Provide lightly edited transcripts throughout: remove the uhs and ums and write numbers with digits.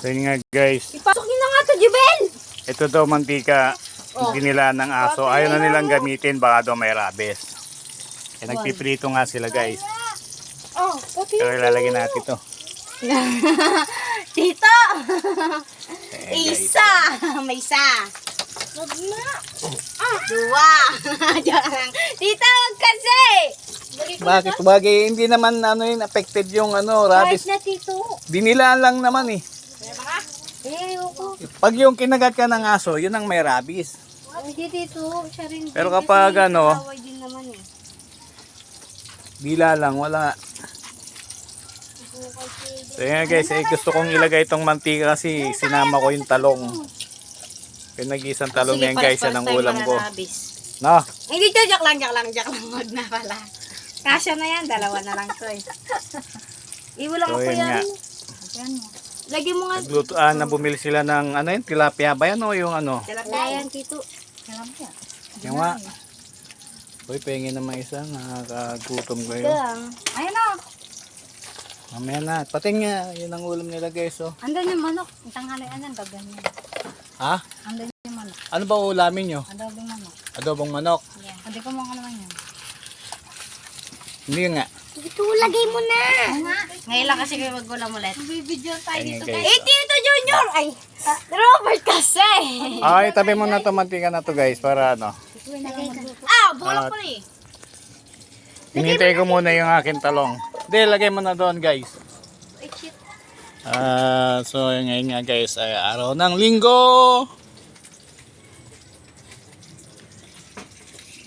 So yun nga guys, Ipasok nyo na nga to, Jubel! ito daw mantika, dinila ng aso. Ayaw na nilang gamitin, baka daw may rabies. Eh, nagpiprito nga sila guys. Oh, pati Pero ilalagay natin ito. Tito! Guys. Isa! May isa! Wag na! Dua! Diyan lang. Tito, wag kasi! Bakit? Bagay, hindi naman affected yung rabies. Kahit na, Tito. Dinilaan lang naman eh. Eh, ayoko. Pag yung kinagat ka ng aso, yun ang may rabies. Hindi, Tito. Siya rin. Pero kapag away din naman eh. dila lang, wala. So yun guys, gusto kong ilagay itong mantika kasi sinama ko yung talong. Yung nag-isang talong na yan guys, yan ang ulam ko. No? Hindi, joke lang. Wag na pala. Kasya na yan, dalawa na lang to eh. Iwalang So ako yun yan. nga. Lagyan mo nga. Naglutoan na bumili sila ng yun, tilapia ba yan o yung Tilapia yan, Tito. Tilapia. Yung nga. Uy, pengin naman isa, nakakagutom ko yun. Ayun na. Mamaya na, pating nga, yun ang ulam nila guys oh. Andan yung manok. Tanghalian yan, gagan yan. Ha? Andan yung manok. Ano ba ulamin nyo? Adobong manok. Adobong manok? Yeah. Hindi ko mga naman yan. Hindi nga. Ito, lagay mo na. Ngayon lang kasi kayo magulam ulit. Bibidyo tayo Ayun, dito guys. guys. Tito Junior! Ay, Robert kasi. Ay, tabi mo na ito mantika na to guys, para Bulak ko eh. hinintay ko muna yung aking talong. Hindi, lagay mo na doon guys. Ay, shit. So ngayon nga guys ay araw ng linggo.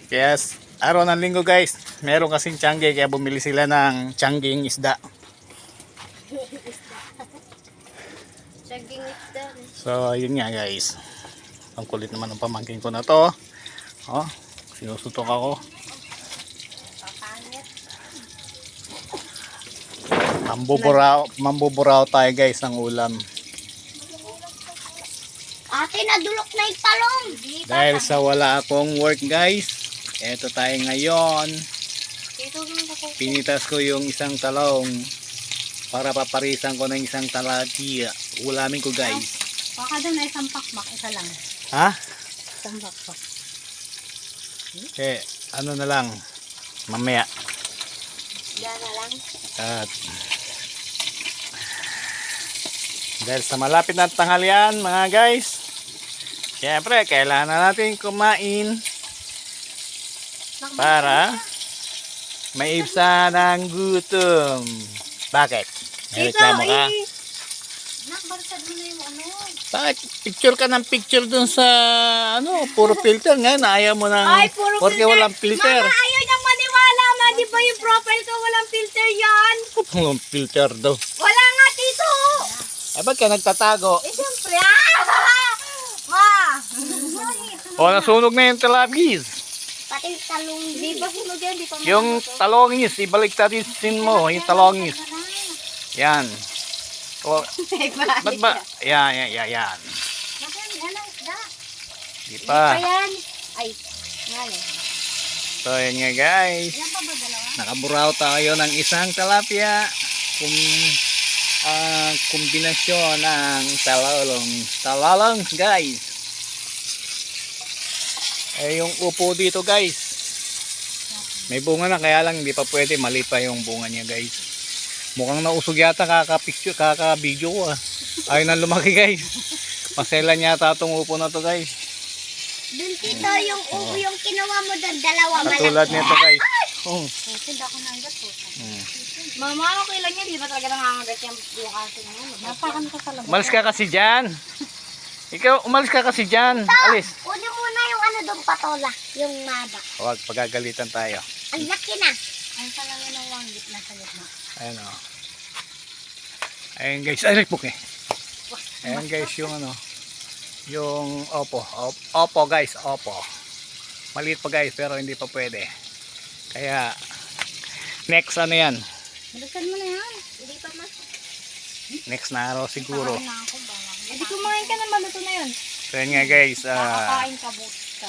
Yes, araw ng linggo guys. Meron kasing tiyangge kaya bumili sila ng tiyanggeng isda. Saging isda. So yun nga guys. Ang kulit naman ng pamangkin ko na to. Oh, sinusutok ako. Mambuburaw tayo guys ng ulam. Ate, nadulok na yung talong. Dahil sa wala akong work guys, eto tayo ngayon. Pinitas ko yung isang talong para paparisan ko ng isang talapia. Ulamin ko guys. Baka doon ay isang pakpak, isa lang. Ha? Isang pakpak. Eh, ano na lang. Mamaya. Gana lang. At dahil sa malapit na tanghalian mga guys, syempre kailangan na natin kumain para maibsan ang gutom. Bakit? May reklamo ka? Nakbarsad mo na yung ano. Bakit? Picture ka ng picture dun sa puro filter nga. Ayaw mo ng Ay, puro porque filter. walang filter. Mama, ayaw niyang maniwala. Ma, di ba yung profile ko walang filter yan? Walang filter daw. Wala nga, Tito. Ay, ba't ka nagtatago? Eh, siyempre. Ma. O, nasunog na yung talapis. Pati yung talong. Di ba sunog yan? Di pa Yung talongis, ibaliktadin mo, yung talongis. Yan. O, ba't ba? Yan. Di pa. Ayan. Ay, ngayon. So, yan nga guys. Yan pa ba dalawa? Nakaburaw tayo ng isang tilapia. Kombinasyon ng talalong guys. Eh, yung upo dito guys. May bunga na kaya lang hindi pa pwede. Mali pa yung bunga niya guys. Mukhang nausog yata kaka-video ko ah. Ayun na lumaki guys. Maselan yata itong upo na to guys. Dun, Tito, yung upo yung kinuha mo doon, dalawa. Katulad nito guys. Oh. Hindi ako nangat po. Mama, okay lang yan. Di ba talaga nangangagat yung aso na yun? Napakan ko sa labas. Umalis ka kasi dyan. Ikaw, umalis ka kasi dyan. Alis. Kunin muna yung doon patola. Yung maba. Huwag, pagagalitan tayo. Ang laki na. Ang pala yun ang wanggit na sa gitna. Ayan o. Ayan guys. Ay, ripok eh. Ayan guys yung yung opo guys. Opo. Maliit pa guys pero hindi pa pwede. Kaya next yan. Balikan mo na yan. Hindi pa mas. Next na araw siguro. Hindi kumain ka na maluto na yun. So yun nga guys. Kakain ka buta.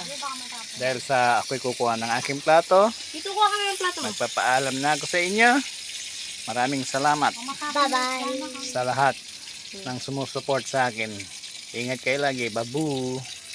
Dahil sa ako'y kukuha ng aking plato. Dito kuha kami ng plato mo. Magpapaalam na ako sa inyo. Maraming salamat Bye-bye. sa lahat. ng sumusuport sa akin. Ingat kayo lagi. Babu!